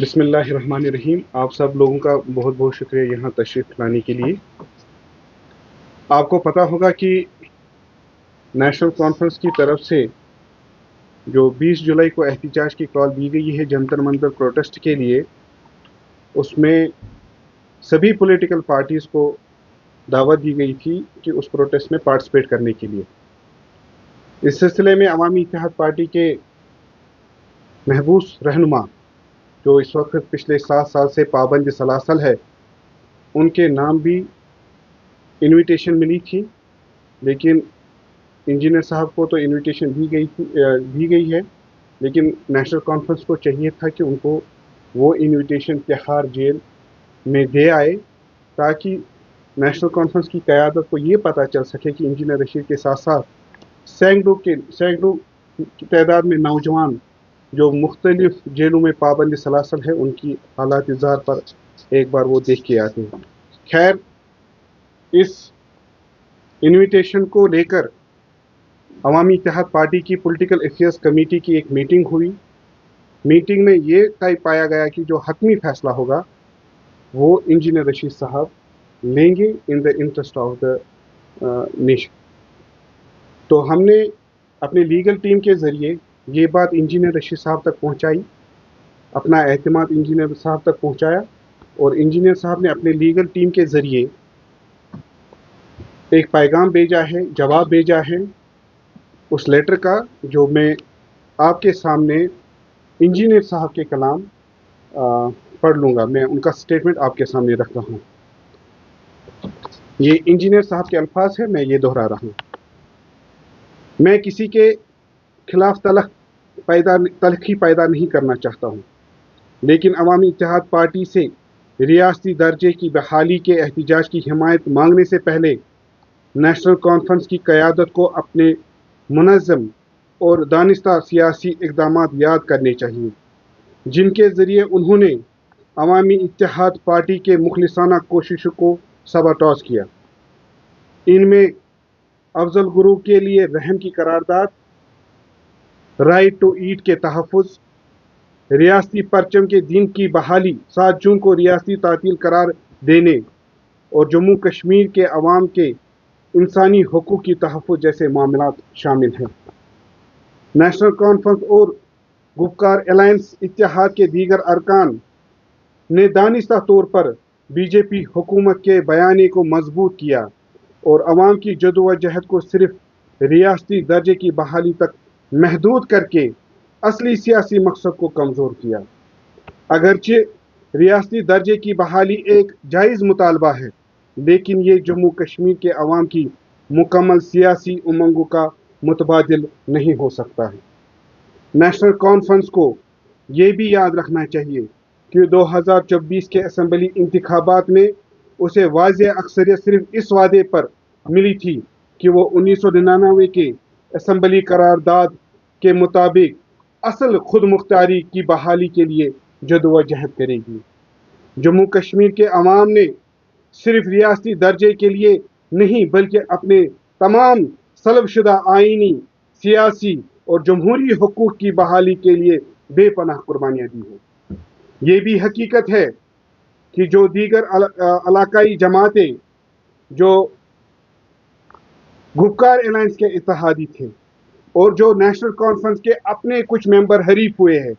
بسم اللہ الرحمن الرحیم. آپ سب لوگوں کا بہت بہت شکریہ یہاں تشریف لانے کے لیے. آپ کو پتا ہوگا کہ نیشنل کانفرنس کی طرف سے جو 20 جولائی کو احتجاج کی کال دی گئی ہے جنتر منتر پروٹیسٹ کے لیے، اس میں سبھی پولیٹیکل پارٹیز کو دعوت دی گئی تھی کہ اس پروٹیسٹ میں پارٹیسپیٹ کرنے کے لیے. اس سلسلے میں عوامی اتحاد پارٹی کے محبوس رہنما جو اس وقت پچھلے 7 سال سے پابند سلاسل ہے، ان کے نام بھی انویٹیشن ملی تھی، لیکن انجینئر صاحب کو تو انویٹیشن دی گئی ہے، لیکن نیشنل کانفرنس کو چاہیے تھا کہ ان کو وہ انویٹیشن تہاڑ جیل میں دے آئے تاکہ نیشنل کانفرنس کی قیادت کو یہ پتہ چل سکے کہ انجینئر رشید کے ساتھ ساتھ سینکڑوں کی تعداد میں نوجوان جو مختلف جیلوں میں پابند سلاسل ہے، ان کی حالات زار پر ایک بار وہ دیکھ کے آتے ہیں. خیر، اس انویٹیشن کو لے کر عوامی اتحاد پارٹی کی پولیٹیکل افیئرز کمیٹی کی ایک میٹنگ ہوئی. میٹنگ میں یہ طے پایا گیا کہ جو حتمی فیصلہ ہوگا وہ انجینئر رشید صاحب لیں گے in the interest of the nation. تو ہم نے اپنے لیگل ٹیم کے ذریعے یہ بات انجینئر رشید صاحب تک پہنچائی، اپنا اعتماد انجینئر صاحب تک پہنچایا، اور انجینئر صاحب نے اپنے لیگل ٹیم کے ذریعے ایک پیغام بھیجا ہے، جواب بھیجا ہے اس لیٹر کا، جو میں آپ کے سامنے انجینئر صاحب کے کلام پڑھ لوں گا. میں ان کا سٹیٹمنٹ آپ کے سامنے رکھتا ہوں. یہ انجینئر صاحب کے الفاظ ہیں، میں یہ دہرا رہا ہوں. میں کسی کے خلاف تلخی پیدا نہیں کرنا چاہتا ہوں، لیکن عوامی اتحاد پارٹی سے ریاستی درجے کی بحالی کے احتجاج کی حمایت مانگنے سے پہلے نیشنل کانفرنس کی قیادت کو اپنے منظم اور دانستہ سیاسی اقدامات یاد کرنے چاہیے جن کے ذریعے انہوں نے عوامی اتحاد پارٹی کے مخلصانہ کوششوں کو سباٹاز کیا. ان میں افضل گروہ کے لیے رحم کی قرارداد، رائٹ ٹو ایٹ کے تحفظ، ریاستی پرچم کے دن کی بحالی 7 جون کو ریاستی تعطیل قرار دینے، اور جموں کشمیر کے عوام کے انسانی حقوق کی تحفظ جیسے معاملات شامل ہیں. نیشنل کانفرنس اور گپکار الائنس اتحاد کے دیگر ارکان نے دانستہ طور پر بی جے پی حکومت کے بیانے کو مضبوط کیا اور عوام کی جدوجہد کو صرف ریاستی درجے کی بحالی تک محدود کر کے اصلی سیاسی مقصد کو کمزور کیا. اگرچہ ریاستی درجے کی بحالی ایک جائز مطالبہ ہے، لیکن یہ جموں کشمیر کے عوام کی مکمل سیاسی امنگوں کا متبادل نہیں ہو سکتا ہے. نیشنل کانفرنس کو یہ بھی یاد رکھنا چاہیے کہ 2024 کے اسمبلی انتخابات میں اسے واضح اکثریت صرف اس وعدے پر ملی تھی کہ وہ 1999 کے اسمبلی قرارداد کے مطابق اصل خود مختاری کی بحالی کے لیے جدوجہد کرے گی. جموں کشمیر کے عوام نے صرف ریاستی درجے کے لیے نہیں بلکہ اپنے تمام سلب شدہ آئینی، سیاسی اور جمہوری حقوق کی بحالی کے لیے بے پناہ قربانیاں دی ہیں. یہ بھی حقیقت ہے کہ جو دیگر علاقائی جماعتیں جو گپکار الائنس کے اتحادی تھے اور جو نیشنل کانفرنس کے اپنے کچھ ممبر حریف ہوئے ہیں،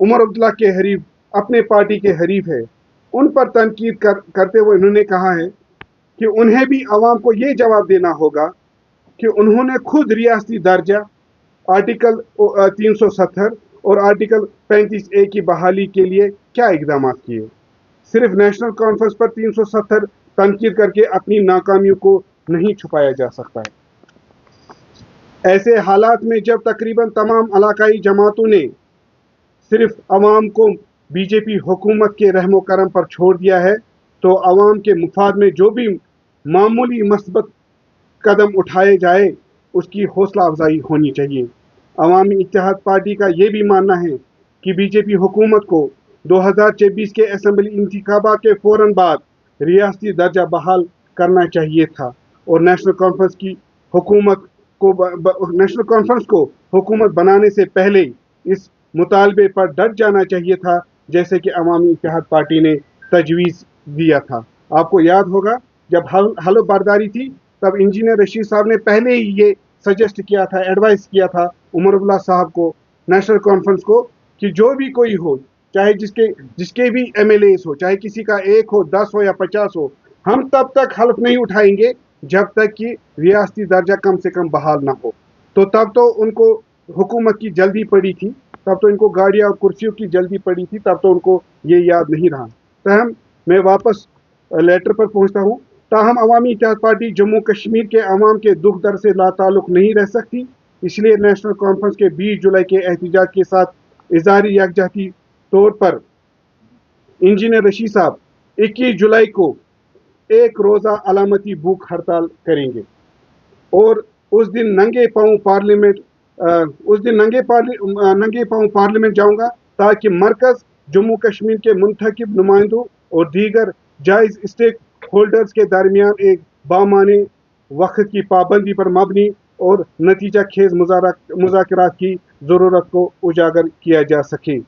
عمر عبداللہ کے حریف، اپنے پارٹی کے حریف ہے، ان پر تنقید کرتے ہوئے انہوں نے کہا ہے کہ انہیں بھی عوام کو یہ جواب دینا ہوگا کہ انہوں نے خود ریاستی درجہ، آرٹیکل 370 اور آرٹیکل 35A کی بحالی کے لیے کیا اقدامات کیے. صرف نیشنل کانفرنس پر 370 تنقید کر کے اپنی ناکامیوں کو نہیں چھپایا جا سکتا ہے. ایسے حالات میں جب تقریباً تمام علاقائی جماعتوں نے صرف عوام کو بی جے پی حکومت کے رحم و کرم پر چھوڑ دیا ہے، تو عوام کے مفاد میں جو بھی معمولی مثبت قدم اٹھائے جائے اس کی حوصلہ افزائی ہونی چاہیے. عوامی اتحاد پارٹی کا یہ بھی ماننا ہے کہ بی جے پی حکومت کو 2024 کے اسمبلی انتخابات کے فوراً بعد ریاستی درجہ بحال کرنا چاہیے تھا اور نیشنل کانفرنس کو حکومت بنانے سے پہلے اس مطالبے پر ڈٹ جانا چاہیے تھا جیسے کہ عوامی اتحاد پارٹی نے تجویز دیا تھا. آپ کو یاد ہوگا جب حلف برداری تھی تب انجینئر رشید صاحب نے پہلے ہی یہ سجیسٹ کیا تھا, ایڈوائز کیا تھا عمر عبداللہ صاحب کو, نیشنل کانفرنس کو, کہ جو بھی کوئی ہو, چاہے جس کے بھی ایم ایل ایز ہو, چاہے کسی کا 1 ہو, 10 ہو یا 50 ہو, ہم تب تک حلف نہیں اٹھائیں گے جب تک کہ ریاستی درجہ کم سے کم بحال نہ ہو. تو تب تو ان کو حکومت کی جلدی پڑی تھی, تب تو ان کو گاڑیاں اور کرسیوں کی جلدی پڑی تھی, تب تو ان کو یہ یاد نہیں رہا. تاہم میں واپس لیٹر پر پہنچتا ہوں. تاہم عوامی اتحاد پارٹی جموں کشمیر کے عوام کے دکھ درد سے لا تعلق نہیں رہ سکتی, اس لیے نیشنل کانفرنس کے 20 جولائی کے احتجاج کے ساتھ اظہاری یکجہتی طور پر انجینئر رشید صاحب 21 جولائی کو ایک روزہ علامتی بھوک ہڑتال کریں گے, اور اس دن ننگے پاؤں پارلیمنٹ جاؤں گا تاکہ مرکز جموں کشمیر کے منتخب نمائندوں اور دیگر جائز اسٹیک ہولڈرز کے درمیان ایک بامعنی وقت کی پابندی پر مبنی اور نتیجہ خیز مذاکرات کی ضرورت کو اجاگر کیا جا سکے.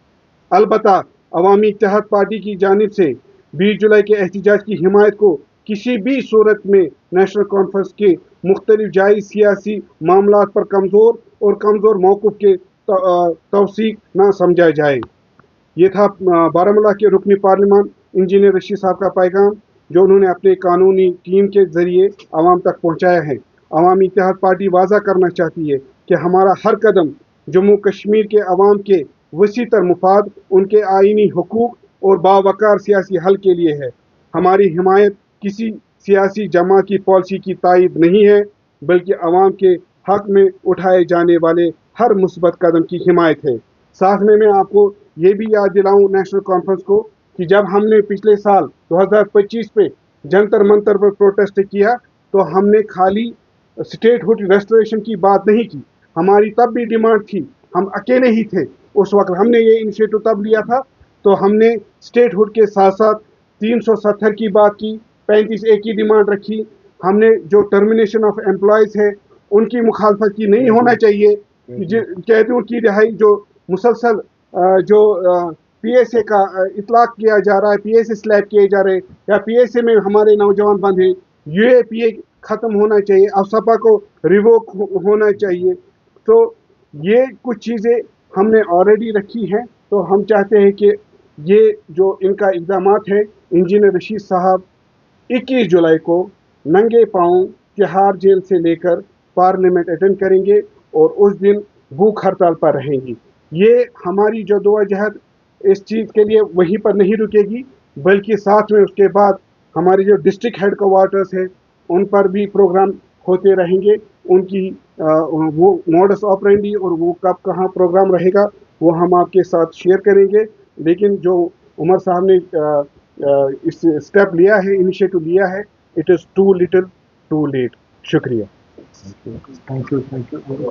البتہ عوامی اتحاد پارٹی کی جانب سے 20 جولائی کے احتجاج کی حمایت کو کسی بھی صورت میں نیشنل کانفرنس کے مختلف جائز سیاسی معاملات پر کمزور موقف کے توثیق نہ سمجھا جائے. یہ تھا بارہمولہ کے رکن پارلیمان انجینئر رشید صاحب کا پیغام, جو انہوں نے اپنے قانونی ٹیم کے ذریعے عوام تک پہنچایا ہے. عوامی اتحاد پارٹی واضح کرنا چاہتی ہے کہ ہمارا ہر قدم جموں کشمیر کے عوام کے وسیع تر مفاد, ان کے آئینی حقوق اور باوقار سیاسی حل کے لیے ہے. ہماری حمایت کسی سیاسی جماعت کی پالیسی کی تائید نہیں ہے, بلکہ عوام کے حق میں اٹھائے جانے والے ہر مثبت قدم کی حمایت ہے. ساتھ میں آپ کو یہ بھی یاد دلاؤں نیشنل کانفرنس کو کہ جب ہم نے پچھلے سال 2025 پہ جنتر منتر پر پروٹیسٹ کیا تو ہم نے خالی اسٹیٹ ہوڈ ریسٹوریشن کی بات نہیں کی, ہماری تب بھی ڈیمانڈ تھی, ہم اکیلے ہی تھے اس وقت, ہم نے یہ انیشیٹو تب لیا تھا, تو ہم نے اسٹیٹ ہوڈ کے ساتھ ساتھ 370 کی بات کی, 35A کی ڈیمانڈ رکھی, ہم نے جو ٹرمینیشن آف امپلائیز ہے ان کی مخالفت کی, نہیں ہونا چاہیے قیدیوں کی رہائی, جو مسلسل جو پی ایس اے کا اطلاق کیا جا رہا ہے, پی ایس اے سلیب کیے جا رہے, یا پی ایس اے میں ہمارے نوجوان بند ہیں, یو اے پی اے ختم ہونا چاہیے, افسپا کو ریووک ہونا چاہیے. تو یہ کچھ چیزیں ہم نے آلریڈی رکھی ہیں, تو ہم چاہتے ہیں کہ یہ جو ان کا اقدامات ہے, انجینئر رشید صاحب 21 جولائی کو ننگے پاؤں تہاڑ جیل سے لے کر پارلیمنٹ اٹینڈ کریں گے اور اس دن بھوک ہڑتال پر رہیں گی. یہ ہماری جدوجہد اس چیز کے لیے وہیں پر نہیں رکے گی, بلکہ ساتھ میں اس کے بعد ہمارے جو ڈسٹرکٹ ہیڈ کوارٹرز ہیں ان پر بھی پروگرام ہوتے رہیں گے. ان کی وہ موڈس آپرینڈی اور وہ کب کہاں پروگرام رہے گا وہ ہم آپ کے ساتھ شیئر کریں گے. لیکن جو عمر صاحب نے اس اسٹیپ لیا ہے, انیشیٹو لیا ہے, it is too little too late. شکریہ. Thank you.